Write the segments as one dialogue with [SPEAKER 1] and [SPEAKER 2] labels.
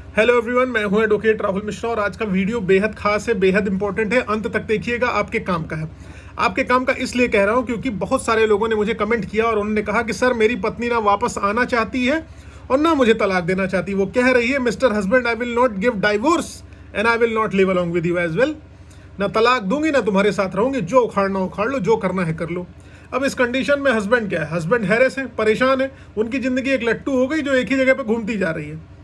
[SPEAKER 1] Hello everyone, मैं हूं advocate Rahul Mishra और आज का वीडियो बेहद खास है, बेहद इंपॉर्टेंट है। अंत तक देखिएगा, आपके काम का है। आपके काम का इसलिए कह रहा हूं क्योंकि बहुत सारे लोगों ने मुझे कमेंट किया और उन्होंने कहा कि सर मेरी पत्नी ना वापस आना चाहती है और ना मुझे तलाक देना चाहती। वो कह रही है mister husband I will not give divorce and I will not live along with you as well. ना तलाक दूंगी ना तुम्हारे साथ रहूंगी, जो उखाड़ना उखाड़ लो, जो करना है कर लो। अब इस कंडीशन में हस्बैंड क्या है, हस्बैंड हैरेस है, परेशान है, उनकी जिंदगी एक लट्टू हो गई जो एक ही जगह पे घूमती जा रही है।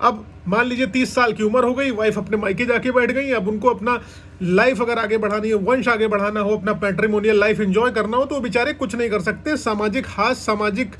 [SPEAKER 1] अब मान लीजिए 30 साल की उम्र हो गई, वाइफ अपने मायके जाके बैठ गई। अब उनको अपना लाइफ अगर आगे बढ़ानी है, वंश आगे बढ़ाना हो, अपना पैट्रिमोनियल लाइफ एंजॉय करना हो, तो बेचारे कुछ नहीं कर सकते। सामाजिक हास, सामाजिक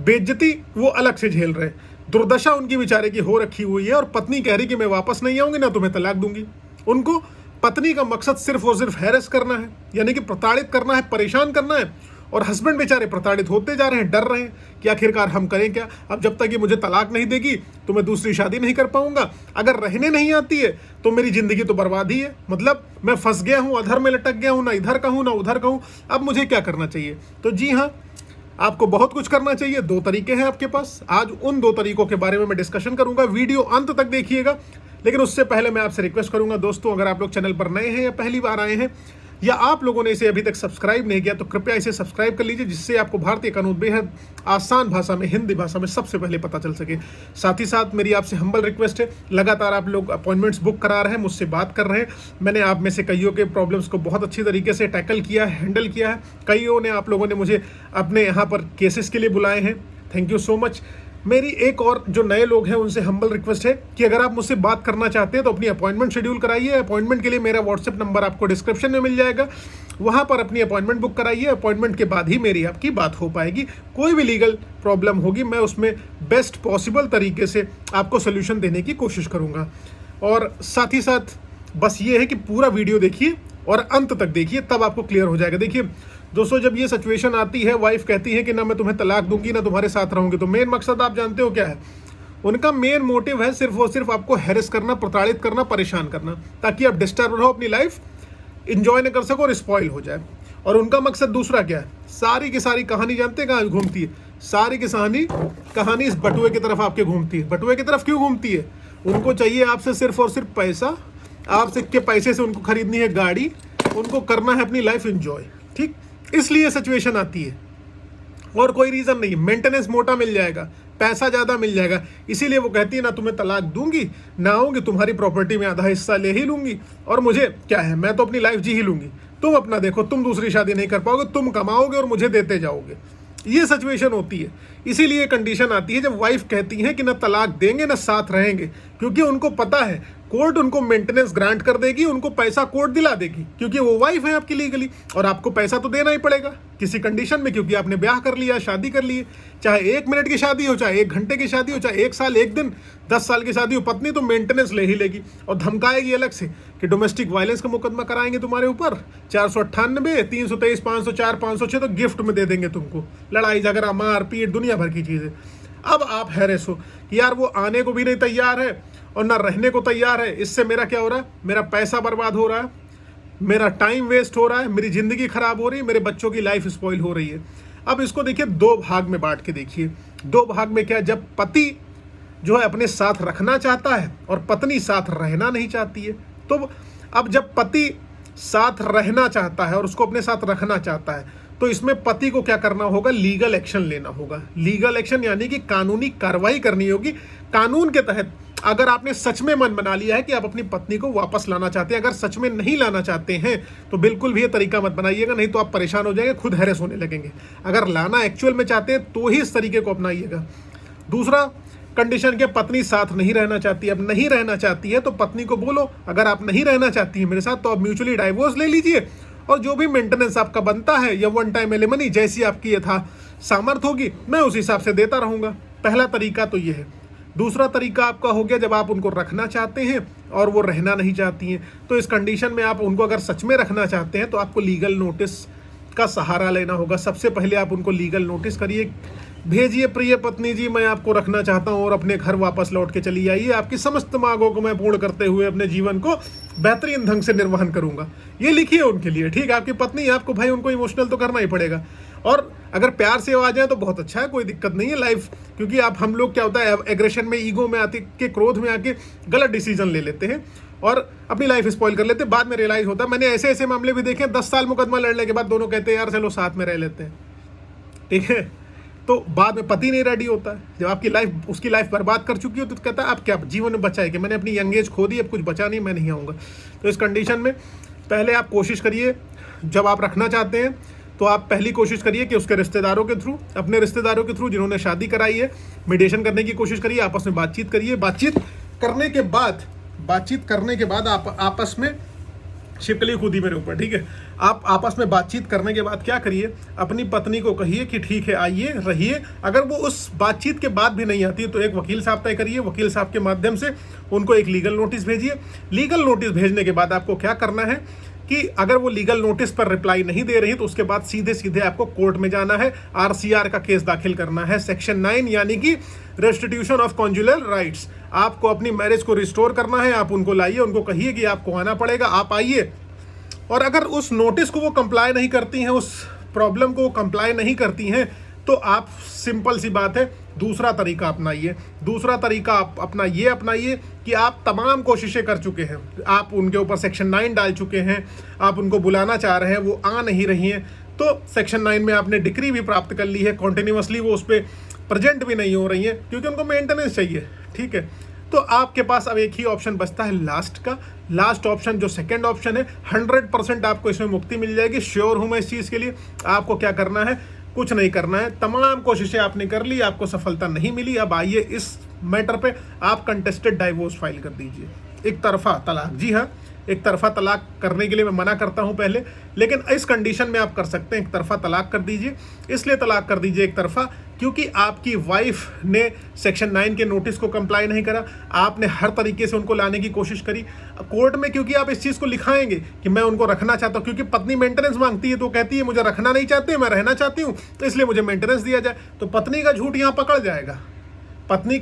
[SPEAKER 1] बेइज्जती वो अलग से झेल रहे। दुर्दशा उनकी बेचारे की हो रखी हुई है और पत्नी कह रही कि मैं वापस नहीं आऊंगी, ना तुम्हें तलाक दूंगी। उनको पत्नी का मकसद सिर्फ और सिर्फ हैरेस करना है, यानी कि प्रताड़ित करना है, परेशान करना है। और हस्बैंड बेचारे प्रताड़ित होते जा रहे हैं, डर रहे हैं कि आखिरकार हम करें क्या। अब जब तक ये मुझे तलाक नहीं देगी तो मैं दूसरी शादी नहीं कर पाऊंगा। अगर रहने नहीं आती है तो मेरी जिंदगी तो बर्बाद ही है। मतलब मैं फंस गया हूं, अधर में लटक गया हूं, ना इधर का हूं ना उधर का हूं। अब मुझे क्या करना चाहिए? तो जी हाँ, आपको बहुत कुछ करना चाहिए। 2 तरीके हैं आपके पास। आज उन 2 तरीकों के बारे में मैं डिस्कशन करूंगा। वीडियो अंत तक देखिएगा। लेकिन उससे पहले मैं आपसे रिक्वेस्ट करूंगा दोस्तों, अगर आप लोग चैनल पर नए हैं या पहली बार आए हैं या आप लोगों ने इसे अभी तक सब्सक्राइब नहीं किया, तो कृपया इसे सब्सक्राइब कर लीजिए, जिससे आपको भारतीय कानून बेहद आसान भाषा में, हिंदी भाषा में सबसे पहले पता चल सके। साथ ही साथ मेरी आपसे हम्बल रिक्वेस्ट है, लगातार आप लोग अपॉइंटमेंट्स बुक करा रहे हैं, मुझसे बात कर रहे हैं। मैंने आप में से कईयों के प्रॉब्लम्स को बहुत अच्छी तरीके से टैकल किया है, हैंडल किया है। कईयों ने, आप लोगों ने मुझे अपने यहाँ पर केसेस के लिए बुलाए हैं। Thank you so much. मेरी एक और जो नए लोग हैं उनसे हम्बल रिक्वेस्ट है कि अगर आप मुझसे बात करना चाहते हैं तो अपनी अपॉइंटमेंट शेड्यूल कराइए। अपॉइंटमेंट के लिए मेरा व्हाट्सएप नंबर आपको डिस्क्रिप्शन में मिल जाएगा, वहाँ पर अपनी अपॉइंटमेंट बुक कराइए। अपॉइंटमेंट के बाद ही मेरी आपकी बात हो पाएगी। कोई भी लीगल प्रॉब्लम होगी, मैं उसमें बेस्ट पॉसिबल तरीके से आपको सोल्यूशन देने की कोशिश करूँगा। और साथ ही साथ बस ये है कि पूरा वीडियो देखिए और अंत तक देखिए, तब आपको क्लियर हो जाएगा। देखिए दोस्तों, जब ये सिचुएशन आती है, वाइफ कहती है कि ना मैं तुम्हें तलाक दूंगी ना तुम्हारे साथ रहूंगी, तो मेन मकसद आप जानते हो क्या है? उनका मेन मोटिव है सिर्फ और सिर्फ आपको हैरेस करना, प्रताड़ित करना, परेशान करना, ताकि आप डिस्टर्ब रहो, अपनी लाइफ इंजॉय न कर सको और स्पॉइल हो जाए। और उनका मकसद दूसरा क्या है? सारी की सारी कहानी जानते हैं कहाँ घूमती है? सारी की सारी कहानी इस बटुए की तरफ आपके घूमती है। बटुए की तरफ क्यों घूमती है? उनको चाहिए आपसे सिर्फ और सिर्फ पैसा। आपसे के पैसे से उनको खरीदनी है गाड़ी, उनको करना है अपनी लाइफ इंजॉय। ठीक, इसलिए सिचुएशन आती है और कोई रीजन नहीं। मेंटेनेंस मोटा मिल जाएगा, पैसा ज्यादा मिल जाएगा, इसीलिए वो कहती है ना तुम्हें तलाक दूंगी ना आऊंगी, तुम्हारी प्रॉपर्टी में आधा हिस्सा ले ही लूंगी और मुझे क्या है, मैं तो अपनी लाइफ जी ही लूंगी। तुम अपना देखो, तुम दूसरी शादी नहीं कर पाओगे, तुम कमाओगे और मुझे देते जाओगे। ये सिचुएशन होती है। इसीलिए कंडीशन आती है जब वाइफ कहती है कि ना तलाक देंगे ना साथ रहेंगे, क्योंकि उनको पता है कोर्ट उनको मेंटेनेंस ग्रांट कर देगी, उनको पैसा कोर्ट दिला देगी, क्योंकि वो वाइफ है आपकी लीगली। और आपको पैसा तो देना ही पड़ेगा किसी कंडीशन में, क्योंकि आपने ब्याह कर लिया, शादी कर ली। चाहे 1 मिनट की शादी हो, चाहे 1 घंटे की शादी हो, चाहे 1 साल 1 दिन 10 साल की शादी हो, पत्नी तो मेंटेनेंस ले ही लेगी। और धमकाएगी अलग से कि डोमेस्टिक वायलेंस का मुकदमा कराएंगे तुम्हारे ऊपर, 498, 323, 504, 506 तो गिफ्ट में दे देंगे तुमको। लड़ाई झगड़ा, मार पीट, दुनिया भर की चीजें। अब आप हैरेस हो कि यार वो आने को भी नहीं तैयार है और ना रहने को तैयार है। इससे मेरा क्या हो रहा है? मेरा पैसा बर्बाद हो रहा है, मेरा टाइम वेस्ट हो रहा है, मेरी जिंदगी खराब हो रही है, मेरे बच्चों की लाइफ स्पॉइल हो रही है। अब इसको देखिए 2 भाग में बांट के देखिए। 2 भाग में क्या? जब पति जो है अपने साथ रखना चाहता है और पत्नी साथ रहना नहीं चाहती है। तो अब जब पति साथ रहना चाहता है और उसको अपने साथ रखना चाहता है, तो इसमें पति को क्या करना होगा? लीगल एक्शन लेना होगा। लीगल एक्शन यानी कि कानूनी कार्रवाई करनी होगी। कानून के तहत अगर आपने सच में मन बना लिया है कि आप अपनी पत्नी को वापस लाना चाहते हैं, अगर सच में नहीं लाना चाहते हैं तो बिल्कुल भी ये तरीका मत बनाइएगा, नहीं तो आप परेशान हो जाएंगे, खुद हैरेस होने लगेंगे। अगर लाना एक्चुअल में चाहते हैं तो ही इस तरीके को अपनाइएगा। दूसरा कंडीशन क्या? पत्नी साथ नहीं रहना चाहती। अब नहीं रहना चाहती है तो पत्नी को बोलो, अगर आप नहीं रहना चाहती है मेरे साथ तो आप म्यूचुअली डाइवोर्स ले लीजिए और जो भी मेंटेनेंस आपका बनता है या वन टाइम एलिमनी, जैसी आपकी यथा सामर्थ होगी, मैं उस हिसाब से देता रहूंगा। पहला तरीका तो ये है। दूसरा तरीका आपका हो गया, जब आप उनको रखना चाहते हैं और वो रहना नहीं चाहती हैं, तो इस कंडीशन में आप उनको अगर सच में रखना चाहते हैं तो आपको लीगल नोटिस का सहारा लेना होगा। सबसे पहले आप उनको लीगल नोटिस करिए, भेजिए, प्रिय पत्नी जी मैं आपको रखना चाहता हूँ और अपने घर वापस लौट के चली आइए। आपकी समस्त मांगों को मैं पूर्ण करते हुए अपने जीवन को बेहतरीन ढंग से निर्वहन करूंगा। ये लिखिए उनके लिए। ठीक है, आपकी पत्नी, आपको भाई उनको इमोशनल तो करना ही पड़ेगा। और अगर प्यार से आ जाए तो बहुत अच्छा है, कोई दिक्कत नहीं है लाइफ, क्योंकि आप हम लोग क्या होता है एग्रेशन में, ईगो में आते के, क्रोध में आके गलत डिसीजन ले लेते हैं और अपनी लाइफ स्पॉइल कर लेते हैं। बाद में रियलाइज होता है, मैंने ऐसे ऐसे मामले भी देखे 10 साल मुकदमा लड़ने के बाद दोनों कहते हैं यार चलो साथ में रह लेते हैं, ठीक है। तो बाद में पति नहीं रेडी होता है, जब आपकी लाइफ उसकी लाइफ बर्बाद कर चुकी हो तो कहता है अब क्या जीवन में बचा है कि मैंने अपनी यंग एज खो दी, अब कुछ बचा नहीं, मैं नहीं आऊँगा। तो इस कंडीशन में पहले आप कोशिश करिए, जब आप रखना चाहते हैं तो आप पहली कोशिश करिए कि उसके रिश्तेदारों के थ्रू, अपने रिश्तेदारों के थ्रू जिन्होंने शादी कराई है, मीडिएशन करने की कोशिश करिए, आपस में बातचीत करिए। बातचीत करने के बाद आप आपस में शिपकली खुद ही मेरे ऊपर, ठीक है। आप आपस में बातचीत करने के बाद क्या करिए, अपनी पत्नी को कहिए कि ठीक है आइए रहिए। अगर वो उस बातचीत के बाद भी नहीं आती तो एक वकील साहब तय करिए, वकील साहब के माध्यम से उनको एक लीगल नोटिस भेजिए। लीगल नोटिस भेजने के बाद आपको क्या करना है कि अगर वो लीगल नोटिस पर रिप्लाई नहीं दे रही तो उसके बाद सीधे सीधे आपको कोर्ट में जाना है, RCR का केस दाखिल करना है, सेक्शन 9 यानी कि रेस्टिट्यूशन ऑफ कॉन्जुगल राइट्स। आपको अपनी मैरिज को रिस्टोर करना है, आप उनको लाइए, उनको कहिए कि आपको आना पड़ेगा, आप आइए। और अगर उस नोटिस को वो कंप्लाई नहीं करती हैं, उस प्रॉब्लम को कंप्लाई नहीं करती हैं, तो आप सिंपल सी बात है दूसरा तरीका अपनाइए। दूसरा तरीका आप अपनाइए कि आप तमाम कोशिशें कर चुके हैं, आप उनके ऊपर सेक्शन 9 डाल चुके हैं, आप उनको बुलाना चाह रहे हैं, वो आ नहीं रही हैं, तो सेक्शन 9 में आपने डिक्री भी प्राप्त कर ली है, कॉन्टिन्यूसली वो उस पर प्रेजेंट भी नहीं हो रही हैं क्योंकि उनको मेंटेनेंस चाहिए, ठीक है। तो आपके पास अब एक ही ऑप्शन बचता है लास्ट ऑप्शन, जो सेकंड ऑप्शन है। 100% आपको इसमें मुक्ति मिल जाएगी, श्योर हूं मैं इस चीज़ के लिए। आपको क्या करना है, कुछ नहीं करना है, तमाम कोशिशें आपने कर ली, आपको सफलता नहीं मिली। अब आइए इस मैटर पे आप कंटेस्टेड डाइवोर्स फाइल कर दीजिए, एक तरफा तलाक। जी हाँ, एक तरफा तलाक करने के लिए मैं मना करता हूं पहले, लेकिन इस कंडीशन में आप कर सकते हैं, एक तरफा तलाक कर दीजिए। इसलिए तलाक कर दीजिए एक तरफा क्योंकि आपकी वाइफ ने सेक्शन 9 के नोटिस को कंप्लाई नहीं करा, आपने हर तरीके से उनको लाने की कोशिश करी कोर्ट में, क्योंकि आप इस चीज़ को लिखाएंगे कि मैं उनको रखना चाहता हूँ, क्योंकि पत्नी मेंटेनेंस मांगती है तो कहती है मुझे रखना नहीं चाहती, मैं रहना चाहती हूँ, तो इसलिए मुझे मेंटेनेंस दिया जाए। तो पत्नी का झूठ यहाँ पकड़ जाएगा, पत्नी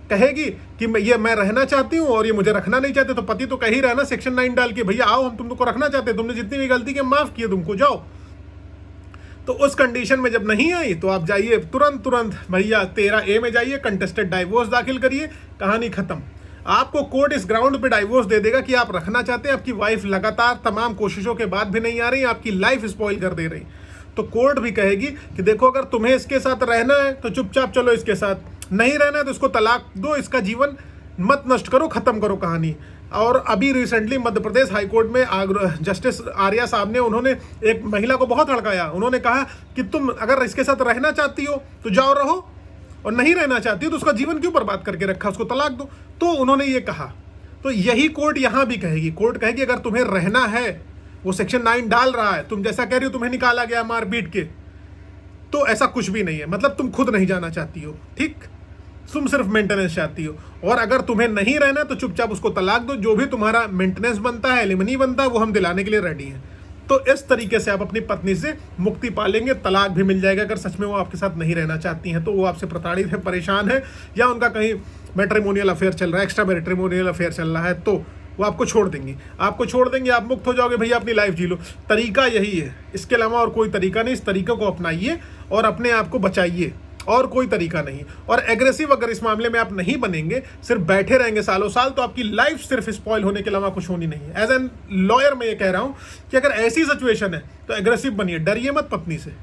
[SPEAKER 1] कहेगी कि मैं रहना चाहती हूँ और ये मुझे रखना नहीं चाहते, तो पति तो कह ही रहा है ना सेक्शन 9 डाल के, भैया आओ हम तुमको रखना चाहते हैं, तुमने जितनी भी गलती की माफ किए, तुमको जाओ। तो उस कंडीशन में जब नहीं आई तो आप जाइए तुरंत भैया 13A में जाइए, कंटेस्टेड डाइवोर्स दाखिल करिए, कहानी खत्म। आपको कोर्ट इस ग्राउंड पे डाइवोर्स दे देगा कि आप रखना चाहते हैं, आपकी वाइफ लगातार तमाम कोशिशों के बाद भी नहीं आ रही, आपकी लाइफ स्पॉइल कर दे रही, तो कोर्ट भी कहेगी कि देखो अगर तुम्हें इसके साथ रहना है तो चुपचाप चलो इसके साथ, नहीं रहना है तो इसको तलाक दो, इसका जीवन मत नष्ट करो, खत्म करो कहानी। और अभी रिसेंटली मध्य प्रदेश हाईकोर्ट में जस्टिस आर्या साहब ने, उन्होंने एक महिला को बहुत हड़काया, उन्होंने कहा कि तुम अगर इसके साथ रहना चाहती हो तो जाओ रहो, और नहीं रहना चाहती हो तो उसका जीवन क्यों बर्बाद करके रखा, उसको तलाक दो। तो उन्होंने ये कहा, तो यही कोर्ट यहाँ भी कहेगी, कोर्ट कहेगी अगर तुम्हें रहना है, वो सेक्शन 9 डाल रहा है, तुम जैसा कह रही हो तुम्हें निकाला गया मार पीट के, तो ऐसा कुछ भी नहीं है, मतलब तुम खुद नहीं जाना चाहती हो, ठीक, तुम सिर्फ मेंटेनेंस चाहती हो, और अगर तुम्हें नहीं रहना तो चुपचाप उसको तलाक दो, जो भी तुम्हारा मेंटेनेंस बनता है, एलिमनी बनता है, वो हम दिलाने के लिए रेडी हैं। तो इस तरीके से आप अपनी पत्नी से मुक्ति पालेंगे, तलाक भी मिल जाएगा अगर सच में वो आपके साथ नहीं रहना चाहती हैं, तो वो आपसे प्रताड़ित है, परेशान है, या उनका कहीं मैट्रिमोनियल अफेयर चल रहा है, एक्स्ट्रा मैट्रिमोनियल अफेयर चल रहा है, तो वो आपको छोड़ देंगे, आप मुक्त हो जाओगे, भैया अपनी लाइफ जी लो। तरीका यही है, इसके अलावा और कोई तरीका नहीं। इस तरीके को अपनाइए और अपने आप को बचाइए, और कोई तरीका नहीं। और एग्रेसिव अगर इस मामले में आप नहीं बनेंगे, सिर्फ बैठे रहेंगे सालों साल, तो आपकी लाइफ सिर्फ स्पॉइल होने के अलावा कुछ होनी नहीं है। एज एन लॉयर मैं ये कह रहा हूँ कि अगर ऐसी सिचुएशन है तो एग्रेसिव बनिए, डरिए मत पत्नी से,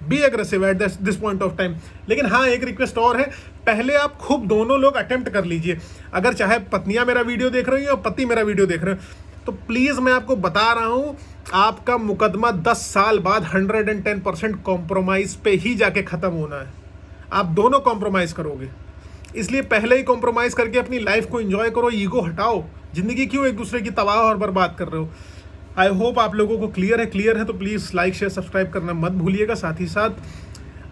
[SPEAKER 1] B aggressive at this point of time. लेकिन हाँ, एक रिक्वेस्ट और है, पहले आप खूब दोनों लोग अटेम्प्ट कर लीजिए। अगर चाहे पत्नियां मेरा वीडियो देख रही हैं और पति मेरा वीडियो देख रहे हैं, तो प्लीज़ मैं आपको बता रहा हूँ, आपका मुकदमा 10 साल बाद 110% कॉम्प्रोमाइज़ पे ही जाके ख़त्म होना है। आप दोनों कॉम्प्रोमाइज करोगे, इसलिए पहले ही कॉम्प्रोमाइज करके अपनी लाइफ को एंजॉय करो, ईगो हटाओ, जिंदगी क्यों एक दूसरे की तबाह और बर्बाद कर रहे हो। आई होप आप लोगों को क्लियर है तो प्लीज़ लाइक शेयर सब्सक्राइब करना मत भूलिएगा। साथ ही साथ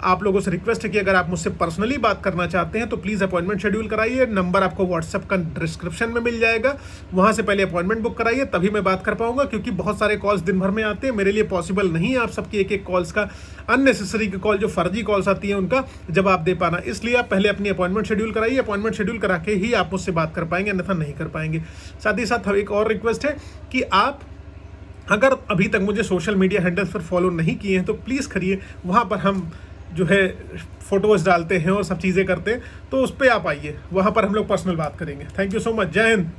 [SPEAKER 1] आप लोगों से रिक्वेस्ट है कि अगर आप मुझसे पर्सनली बात करना चाहते हैं तो प्लीज़ अपॉइंटमेंट शेड्यूल कराइए। नंबर आपको व्हाट्सएप का डिस्क्रिप्शन में मिल जाएगा, वहाँ से पहले अपॉइंटमेंट बुक कराइए, तभी मैं बात कर पाऊंगा, क्योंकि बहुत सारे कॉल्स दिन भर में आते हैं, मेरे लिए पॉसिबल नहीं है आप सबकी एक कॉल्स का, अननेसेसरी की कॉल, जो फर्जी कॉल्स आती हैं उनका जवाब दे पाना। इसलिए आप पहले अपनी अपॉइंटमेंट शेड्यूल कराइए, अपॉइंटमेंट शेड्यूल करा के ही आप मुझसे बात कर पाएंगे, अन्यथा नहीं कर पाएंगे। साथ ही साथ एक और रिक्वेस्ट है कि आप अगर अभी तक मुझे सोशल मीडिया हैंडल्स पर फॉलो नहीं किए हैं तो प्लीज़ करिए, वहाँ पर हम जो है फ़ोटोज़ डालते हैं और सब चीज़ें करते हैं, तो उस पर आप आइए, वहाँ पर हम लोग पर्सनल बात करेंगे। Thank you so much. जय हिंद।